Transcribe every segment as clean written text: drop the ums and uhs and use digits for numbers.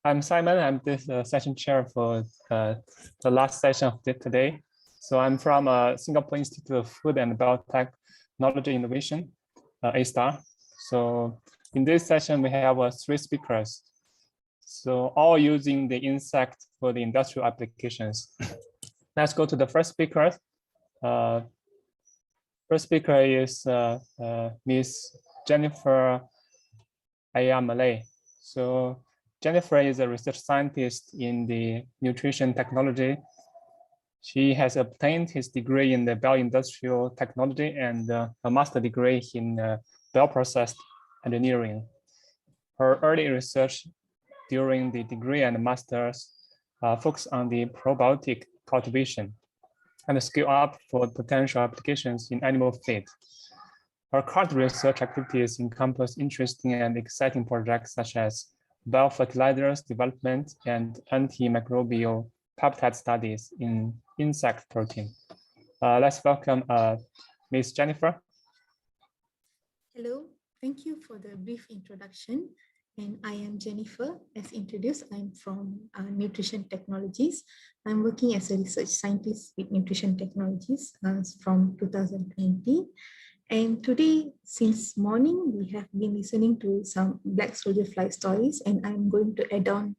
I'm Simon. I'm this session chair for the last session of today. So I'm from Singapore Institute of Food and Biotechnology Innovation, A-STAR. So in this session, we have 3 speakers. So all using the insect for the industrial applications. Let's go to the first speaker. First speaker is Ms. Jennifer Eyahmalay. So Jennifer is a research scientist in the nutrition technology. She has obtained his degree in the bioindustrial technology and a master degree in bioprocess engineering. Her early research during the degree and master's focused on the probiotic cultivation and scale up for potential applications in animal feed. Her current research activities encompass interesting and exciting projects such as biofertilizers development and antimicrobial peptide studies in insect protein. Let's welcome Ms. Jennifer. Hello, thank you for the brief introduction. And I am Jennifer. As introduced, I'm from Nutrition Technologies. I'm working as a research scientist with Nutrition Technologies from 2020. And today, since morning, we have been listening to some black soldier fly stories, and I'm going to add on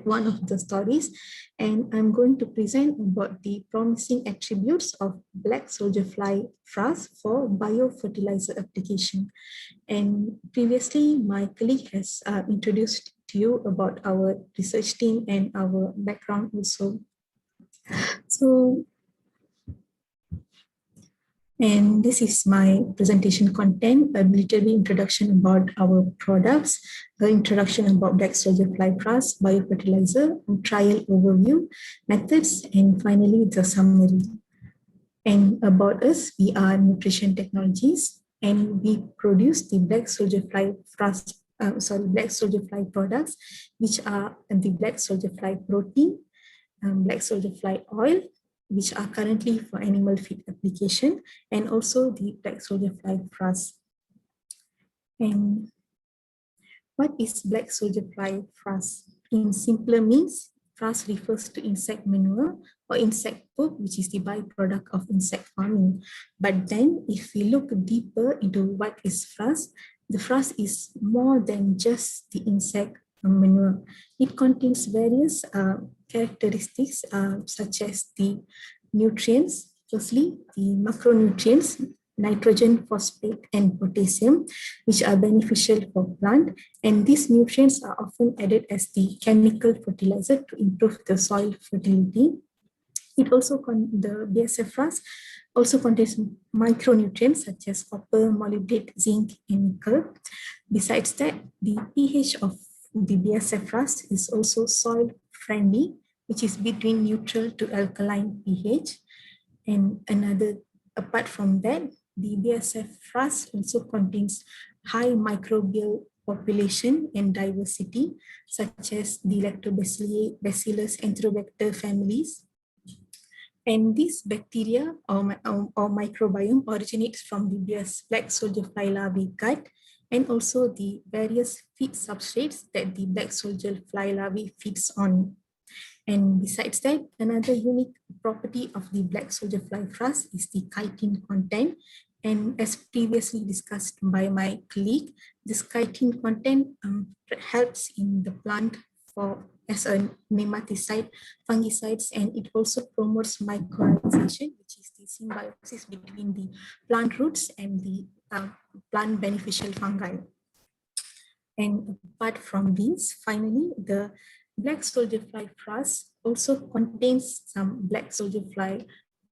one of the stories, and I'm going to present about the promising attributes of black soldier fly FRASS for biofertilizer application. And previously, my colleague has introduced to you about our research team and our background also. And this is my presentation content, a military introduction about our products, an introduction about black soldier fly FRASS, biofertilizer, trial overview, methods, and finally the summary. And about us, we are Nutrition Technologies, and we produce the black soldier fly FRASS, black soldier fly products, which are the black soldier fly protein, black soldier fly oil, which are currently for animal feed application, and also the black soldier fly FRASS. And what is black soldier fly FRASS? In simpler means, FRASS refers to insect manure or insect poop, which is the byproduct of insect farming. But then if we look deeper into what is FRASS, the FRASS is more than just the insect manure. It contains various characteristics such as the nutrients, firstly the macronutrients, nitrogen, phosphate, and potassium, which are beneficial for plant. And these nutrients are often added as the chemical fertilizer to improve the soil fertility. It also the BASF FRASS also contains micronutrients such as copper, molybdenate, zinc, and nickel. Besides that, the pH of the BASF FRASS is also soil friendly, which is between neutral to alkaline pH. And apart from that, the BASF FRASS also contains high microbial population and diversity, such as the Lactobacillus, Bacillus, Enterobacter families. And this bacteria or microbiome originates from the black soldier fly larvae gut, and also the various feed substrates that the black soldier fly larvae feeds on. And besides that, another unique property of the black soldier fly FRASS is the chitin content. And as previously discussed by my colleague, this chitin content helps in the plant as a nematicide, fungicides, and it also promotes mycorrhization, which is the symbiosis between the plant roots and the plant beneficial fungi. And apart from these, finally, the black soldier fly FRASS also contains some black soldier fly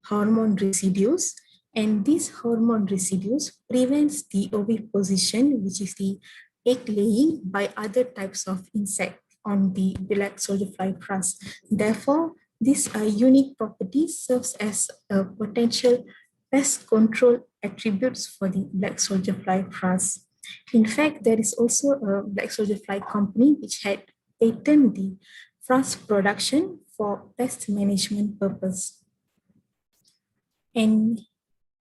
hormone residues, and these hormone residues prevents the oviposition, which is the egg laying, by other types of insect on the black soldier fly FRASS. Therefore, this unique property serves as a potential pest control attributes for the black soldier fly FRASS. In fact, there is also a black soldier fly company which had patented the FRASS production for pest management purpose. And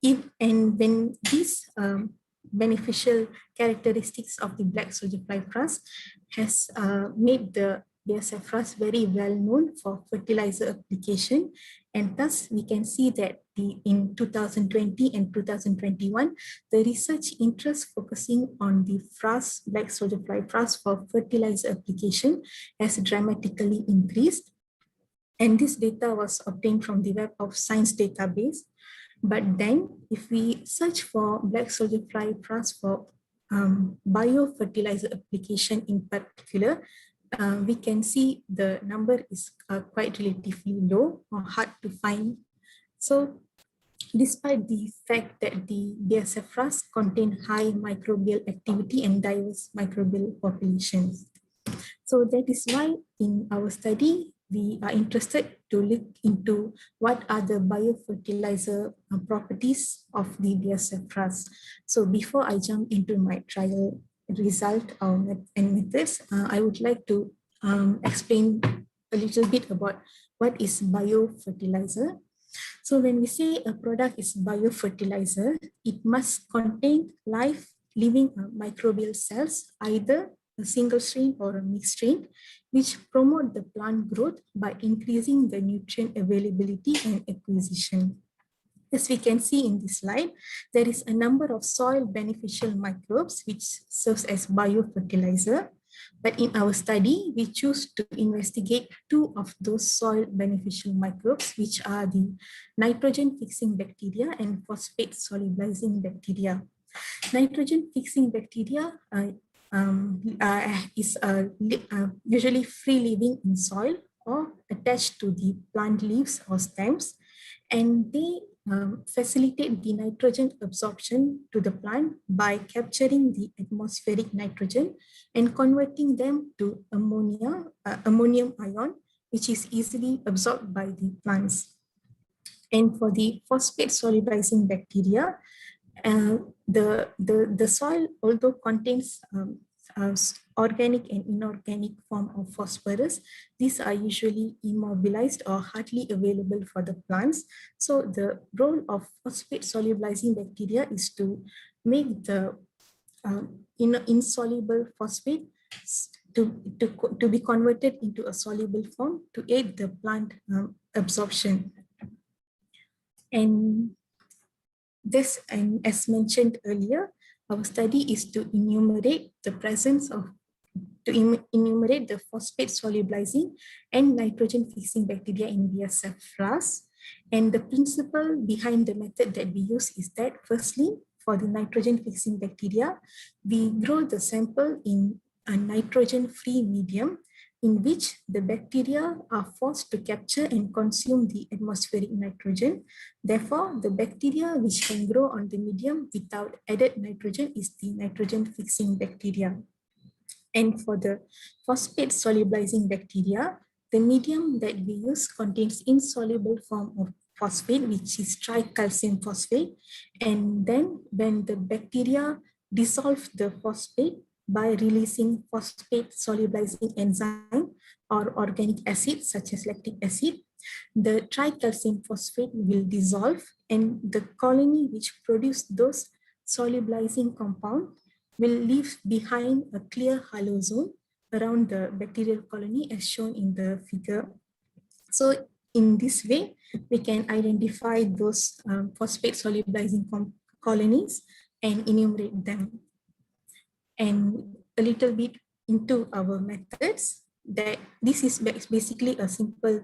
when these beneficial characteristics of the black soldier fly FRASS has made the BASF FRASS very well known for fertilizer application, and thus we can see that in 2020 and 2021, the research interest focusing on the FRASS, black soldier fly FRASS for fertilizer application has dramatically increased. And this data was obtained from the Web of Science database. But then if we search for black soldier fly FRASS for biofertilizer application in particular, we can see the number is quite relatively low or hard to find. So despite the fact that the BASF FRASS contain high microbial activity and diverse microbial populations. So that is why in our study, we are interested to look into what are the biofertilizer properties of the BASF FRASS. So before I jump into my trial result and methods, I would like to explain a little bit about what is biofertilizer. So when we say a product is biofertilizer, it must contain live living microbial cells, either a single strain or a mixed strain, which promote the plant growth by increasing the nutrient availability and acquisition. As we can see in this slide, there is a number of soil beneficial microbes which serves as biofertilizer. But in our study, we choose to investigate two of those soil beneficial microbes, which are the nitrogen fixing bacteria and phosphate solubilizing bacteria. Nitrogen fixing bacteria is usually free living in soil or attached to the plant leaves or stems, and they facilitate the nitrogen absorption to the plant by capturing the atmospheric nitrogen and converting them to ammonium ion, which is easily absorbed by the plants. And for the phosphate solubilizing bacteria, the soil, although contains organic and inorganic form of phosphorus, these are usually immobilized or hardly available for the plants. So the role of phosphate solubilizing bacteria is to make the insoluble phosphate to be converted into a soluble form to aid the plant absorption. And this, and as mentioned earlier, our study is to enumerate the phosphate solubilizing and nitrogen fixing bacteria in BASF FRASS. And the principle behind the method that we use is that, firstly, for the nitrogen fixing bacteria, we grow the sample in a nitrogen-free medium in which the bacteria are forced to capture and consume the atmospheric nitrogen. Therefore, the bacteria which can grow on the medium without added nitrogen is the nitrogen-fixing bacteria. And for the phosphate solubilizing bacteria, the medium that we use contains insoluble form of phosphate, which is tricalcium phosphate. And then when the bacteria dissolve the phosphate by releasing phosphate solubilizing enzyme or organic acid such as lactic acid, the tricalcium phosphate will dissolve, and the colony which produce those solubilizing compound will leave behind a clear halo zone around the bacterial colony as shown in the figure. So in this way, we can identify those phosphate solubilizing colonies and enumerate them. And a little bit into our methods, that this is basically a simple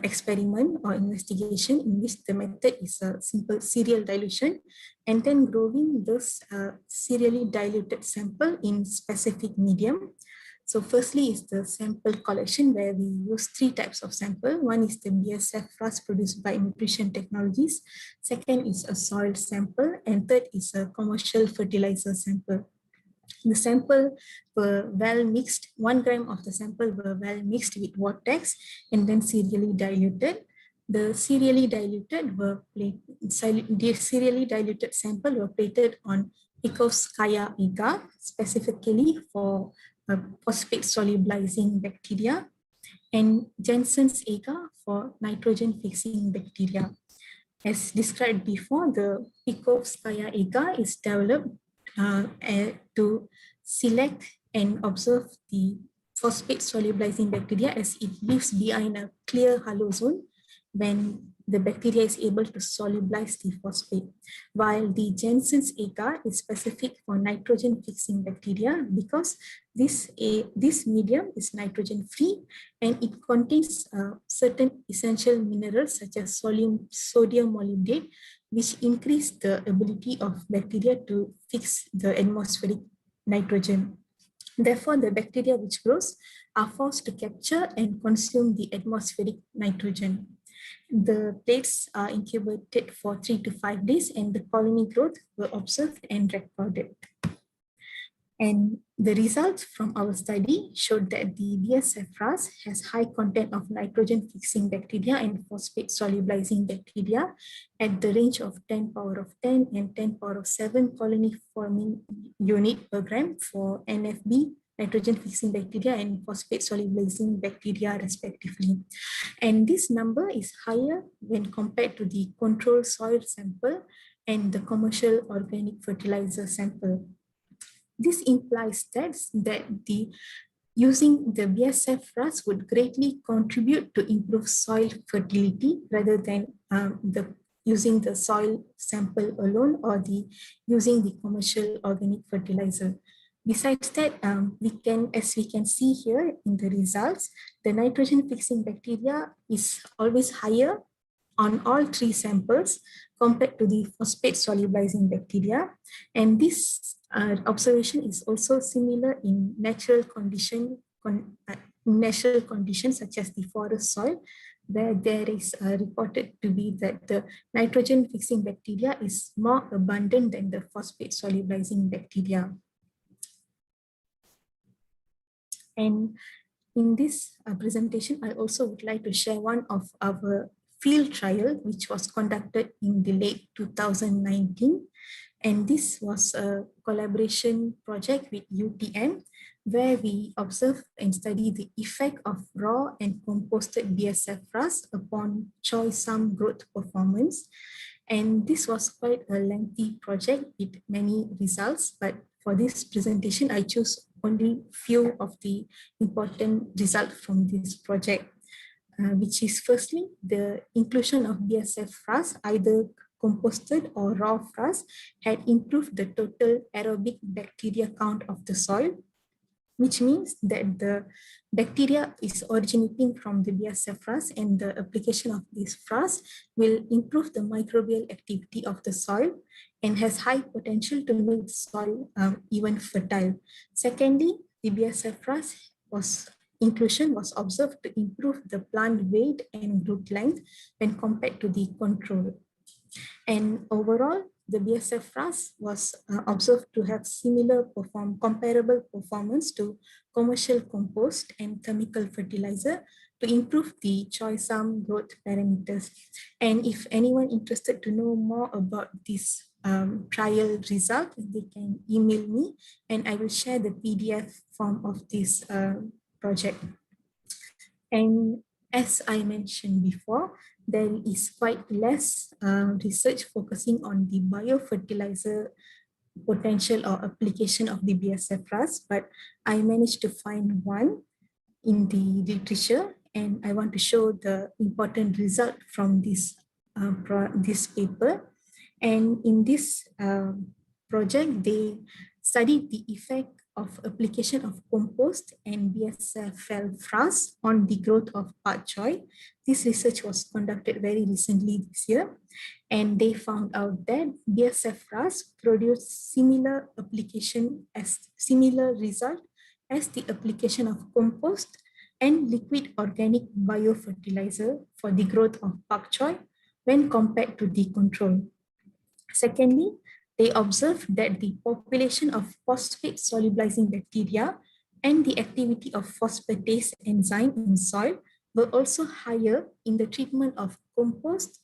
experiment or investigation in which the method is a simple serial dilution and then growing those serially diluted sample in specific medium. So firstly is the sample collection, where we use three types of sample. One is the BASF FRASS produced by Nutrition Technologies. Second is a soil sample, and third is a commercial fertilizer sample. The sample were well mixed. 1 gram of the sample were well mixed with Vortex and then serially diluted. The serially diluted sample were plated on Pikovskaya agar, specifically for phosphate solubilizing bacteria, and Jensen's agar for nitrogen fixing bacteria. As described before, the Pikovskaya agar is developed to select and observe the phosphate solubilizing bacteria as it leaves behind a clear halo zone when the bacteria is able to solubilize the phosphate, while the Jensen's agar is specific for nitrogen fixing bacteria because this medium is nitrogen free and it contains certain essential minerals such as sodium molybdate, which increase the ability of bacteria to fix the atmospheric nitrogen. Therefore, the bacteria which grows are forced to capture and consume the atmospheric nitrogen. The plates are incubated for 3 to 5 days and the colony growth were observed and recorded. And the results from our study showed that the BSF-FRASS has high content of nitrogen-fixing bacteria and phosphate solubilizing bacteria at the range of 10 power of 10 and 10 power of 7 colony-forming unit per gram for NFB, nitrogen-fixing bacteria, and phosphate solubilizing bacteria respectively. And this number is higher when compared to the control soil sample and the commercial organic fertilizer sample. This implies that using the BSF-FRASS would greatly contribute to improve soil fertility rather than using the soil sample alone or using the commercial organic fertilizer. Besides that, as we can see here in the results, the nitrogen-fixing bacteria is always higher on all 3 samples compared to the phosphate solubilizing bacteria. And this observation is also similar in natural conditions such as the forest soil, where there is reported to be that the nitrogen fixing bacteria is more abundant than the phosphate solubilizing bacteria. And in this presentation, I also would like to share one of our field trial, which was conducted in the late 2019. And this was a collaboration project with UTM, where we observed and studied the effect of raw and composted BSF-FRASS upon choy sum growth performance. And this was quite a lengthy project with many results, but for this presentation, I choose only few of the important results from this project, which is firstly, the inclusion of BSF-FRASS, either composted or raw FRASS, had improved the total aerobic bacteria count of the soil, which means that the bacteria is originating from the BSF-FRASS and the application of this FRASS will improve the microbial activity of the soil and has high potential to make the soil even fertile. Secondly, the BSF-FRASS inclusion was observed to improve the plant weight and root length when compared to the control. And overall, the BSF-FRASS was observed to have comparable performance to commercial compost and chemical fertilizer to improve the choy sum growth parameters. And if anyone interested to know more about this trial result, they can email me and I will share the PDF form of this project. And as I mentioned before, there is quite less research focusing on the biofertilizer potential or application of the BSF-FRASS, but I managed to find one in the literature, and I want to show the important result from this paper. And in this project, they studied the effect of application of compost and BSF-FRASS on the growth of pak choy. This research was conducted very recently this year, and they found out that BSF-FRASS produced similar result as the application of compost and liquid organic biofertilizer for the growth of pak choy when compared to the control. Secondly, they observed that the population of phosphate solubilizing bacteria and the activity of phosphatase enzyme in soil were also higher in the treatment of compost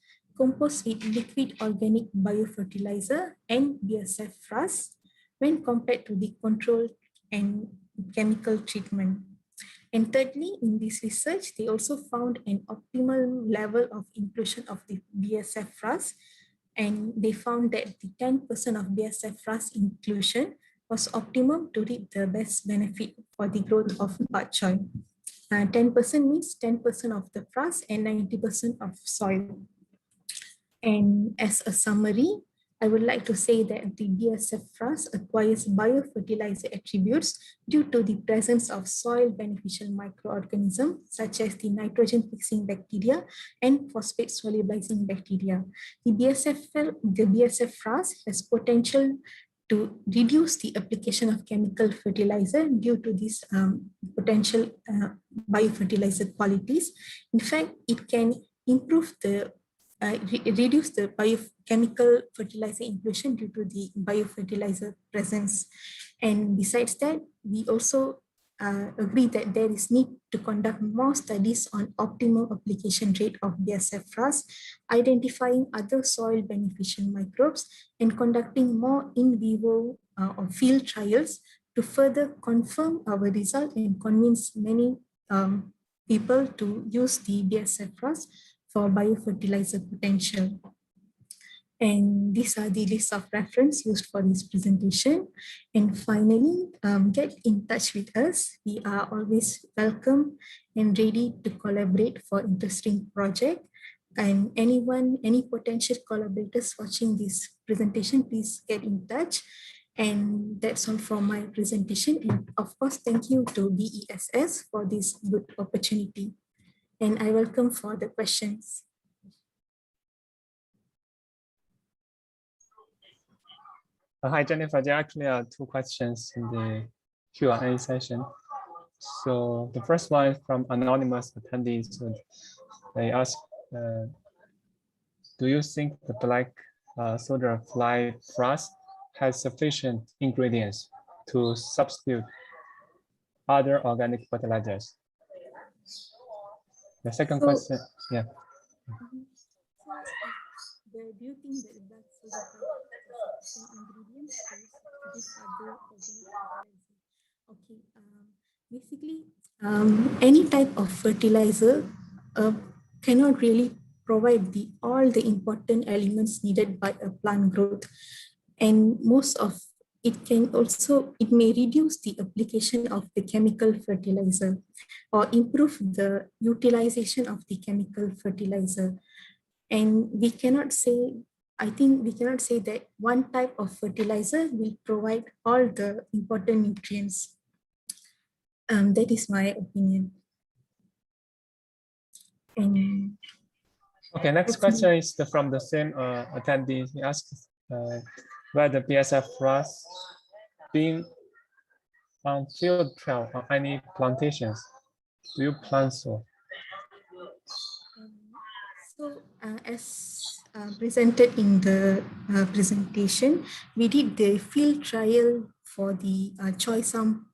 with liquid organic biofertilizer and BSF-FRASS when compared to the control and chemical treatment. And thirdly, in this research, they also found an optimal level of inclusion of the BSF-FRASS And they found that the 10% of BSF FRASS inclusion was optimum to reap the best benefit for the growth of bok choy. 10% means 10% of the FRASS and 90% of soil. And as a summary, I would like to say that the BSF FRASS acquires biofertilizer attributes due to the presence of soil beneficial microorganisms such as the nitrogen fixing bacteria and phosphate solubilizing bacteria. The BSF FRASS has potential to reduce the application of chemical fertilizer due to these potential biofertilizer qualities. In fact, it can improve the reduce the biochemical fertilizer inclusion due to the biofertilizer presence. And besides that, we also agree that there is need to conduct more studies on optimal application rate of BSF FRASS, identifying other soil beneficial microbes, and conducting more in vivo or field trials to further confirm our result and convince many people to use the BSF FRASS for biofertilizer potential. And these are the list of reference used for this presentation. And finally, get in touch with us. We are always welcome and ready to collaborate for interesting project. And any potential collaborators watching this presentation, please get in touch. And that's all from my presentation. And of course, thank you to BESS for this good opportunity. And I welcome for the questions. Hi, Jennifer. There actually are two questions in the Q&A session. So the first one is from anonymous attendees. So they ask, do you think the black soldier fly FRASS has sufficient ingredients to substitute other organic fertilizers? The second question, yeah. Do you think that the black soldier has sufficient ingredients to substitute other organic fertilizer? Okay, basically, any type of fertilizer cannot really provide all the important elements needed by a plant growth, and most of it may reduce the application of the chemical fertilizer or improve the utilization of the chemical fertilizer. And we cannot say that one type of fertilizer will provide all the important nutrients. That is my opinion. And okay, next question is from the same attendee. He asks whether BSF FRASS being on field trial on any plantations. Do you plan so? So as presented in the presentation, we did the field trial for the choy sum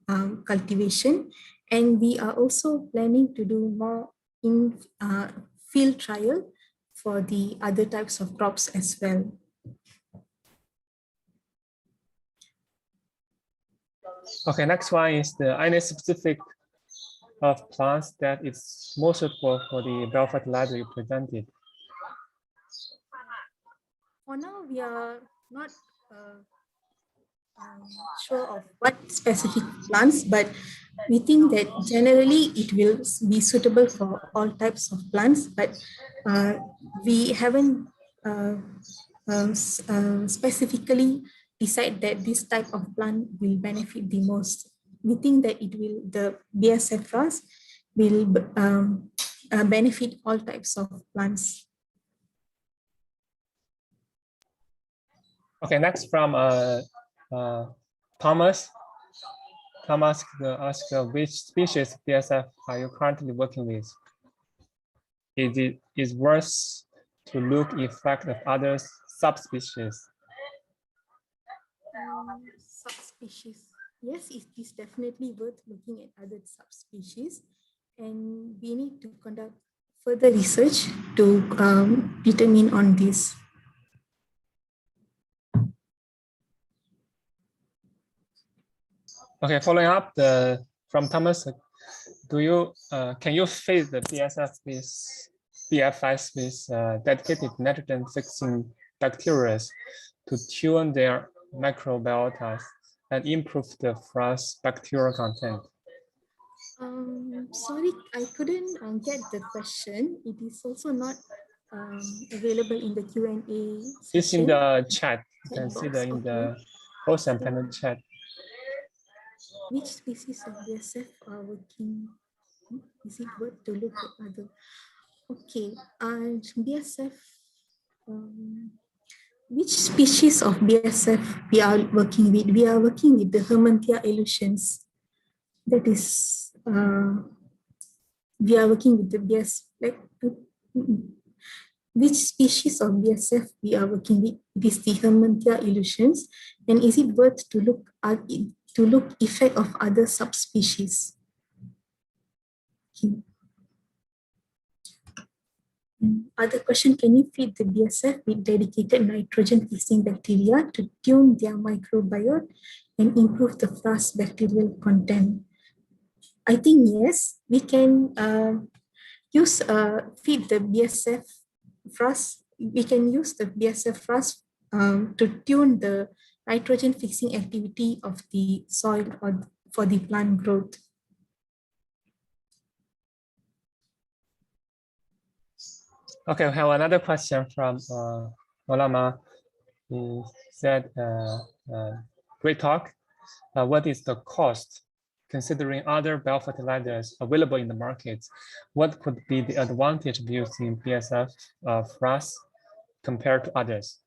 cultivation, and we are also planning to do more in field trial for the other types of crops as well. Okay, next one is any specific of plants that is most suitable for the biofertilizer you presented? For now, we are not sure of what specific plants, but we think that generally it will be suitable for all types of plants, but we haven't specifically decide that this type of plant will benefit the most. We think that the BSF FRASS will benefit all types of plants. Okay, next from Thomas. Thomas asks which species BSF are you currently working with? Is worth to look effect of other subspecies? Subspecies. Yes, it is definitely worth looking at other subspecies, and we need to conduct further research to determine on this. Okay, following up from Thomas, can you feed the BFS with dedicated nitrogen fixing bacteria to tune their microbiota and improve the FRASS bacterial content? Sorry, I couldn't get the question. It is also not available in the Q&A session. It's in the chat. You can see Box, in okay. the host and panel chat. Which species of BSF are working? Is it worth to look at other? Okay, BSF, which species of BSF we are working with? We are working with the Hermanthia elutions. That is, we are working with the BSF. Which species of BSF we are working with? It is the Hermanthia elutions. And is it worth to look at it, to look effect of other subspecies? Okay. Other question, can you feed the BSF with dedicated nitrogen fixing bacteria to tune their microbiota and improve the FRASS bacterial content? I think yes, we can feed the BSF FRASS. We can use the BSF FRASS to tune the nitrogen fixing activity of the soil or for the plant growth. Okay, we have another question from Olama. He said, great talk. What is the cost considering other biofertilizers available in the market? What could be the advantage of using BSF FRASS compared to others?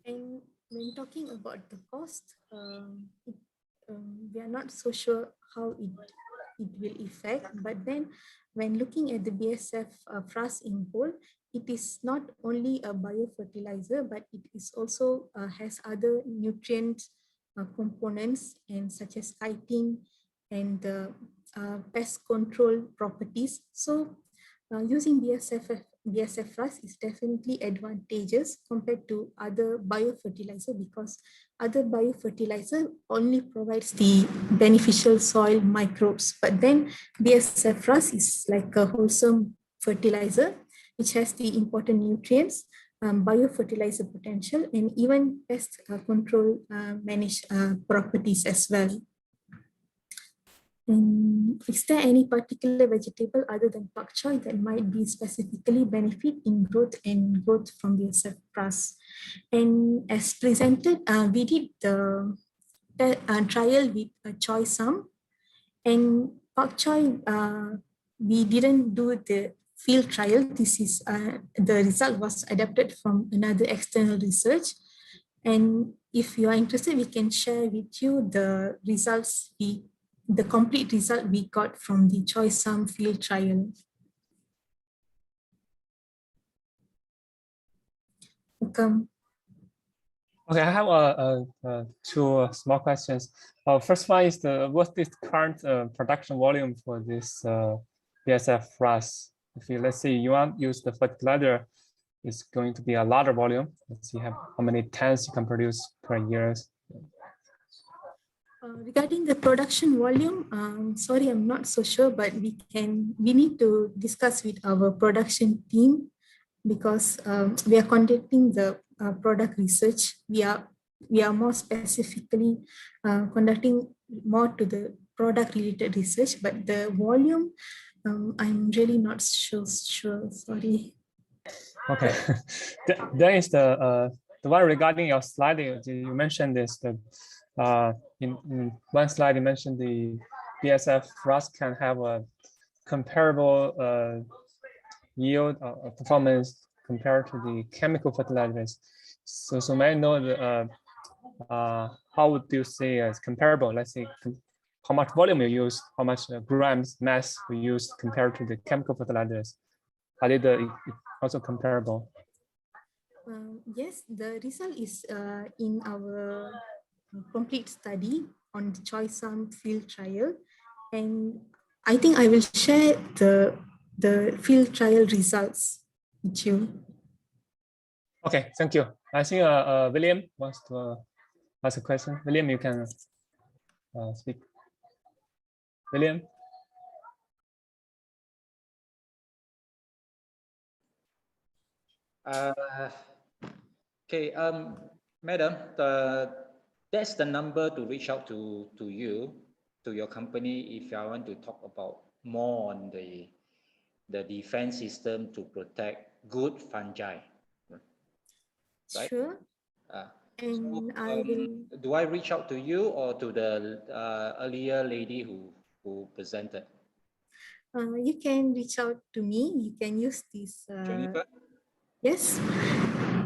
And when talking about the cost, we are not so sure how it will affect, but then when looking at the BSF FRASS in whole, it is not only a biofertilizer, but it is also has other nutrient components and such as chitin and pest control properties. So using BSF FRASS is definitely advantageous compared to other biofertilizer, because other biofertilizer only provides the beneficial soil microbes, but then BSF FRASS is like a wholesome fertilizer which has the important nutrients, biofertilizer potential, and even pest control properties as well. Is there any particular vegetable other than pak choy that might be specifically benefit in growth and growth from the FRASS? And as presented, we did the trial with choy sum, and pak choy, we didn't do the field trial. This is the result was adapted from another external research. And if you are interested, we can share with you the results, the complete result we got from the choy sum field trial. Welcome. Okay, I have two small questions. First one is what's the current production volume for this BSF FRASS? If you, let's say you want to use the fertilizer, it's going to be a larger volume. Let's see how many tons you can produce per year. Regarding the production volume, sorry, I'm not so sure, but we need to discuss with our production team, because we are conducting the product research. We are more specifically conducting more to the product related research, but the volume, I'm really not sure. Sorry. Okay, then is the one regarding your slide. You mentioned this. In one slide, you mentioned the BSF FRASS can have a comparable yield or performance compared to the chemical fertilizers. So may I know how would you say it's comparable? Let's say how much volume you use, how much grams mass we use compared to the chemical fertilizers. Are they also comparable? Yes, the result is in our complete study on the choy sum field trial, and I think I will share the field trial results with you. Okay, thank you. I think William wants to ask a question. William, you can speak. William. Okay, madam, that's the number to reach out to you, to your company, if I want to talk about more on the defense system to protect good fungi, right? Sure. And I will. Do I reach out to you or to the earlier lady who presented? You can reach out to me. You can use this. Jennifer? Yes,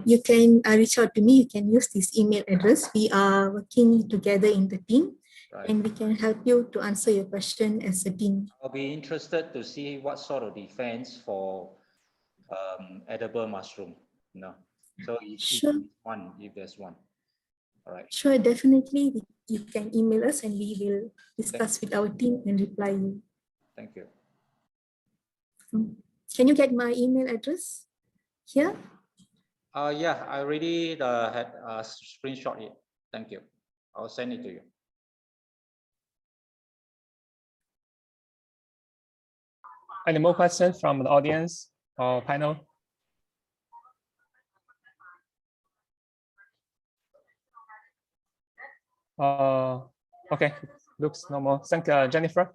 you can reach out to me. You can use this email address. We are working together in the team, Right. and we can help you to answer your question as a team. I'll be interested to see what sort of defense for edible mushroom. No, so Sure. if there's one, all right. Sure, definitely. You can email us, and we will discuss with our team and reply you. Thank you. Can you get my email address here? Yeah, I already had a screenshot it. Thank you. I'll send it to you. Any more questions from the audience or panel? Okay, looks normal. Thank you, Jennifer.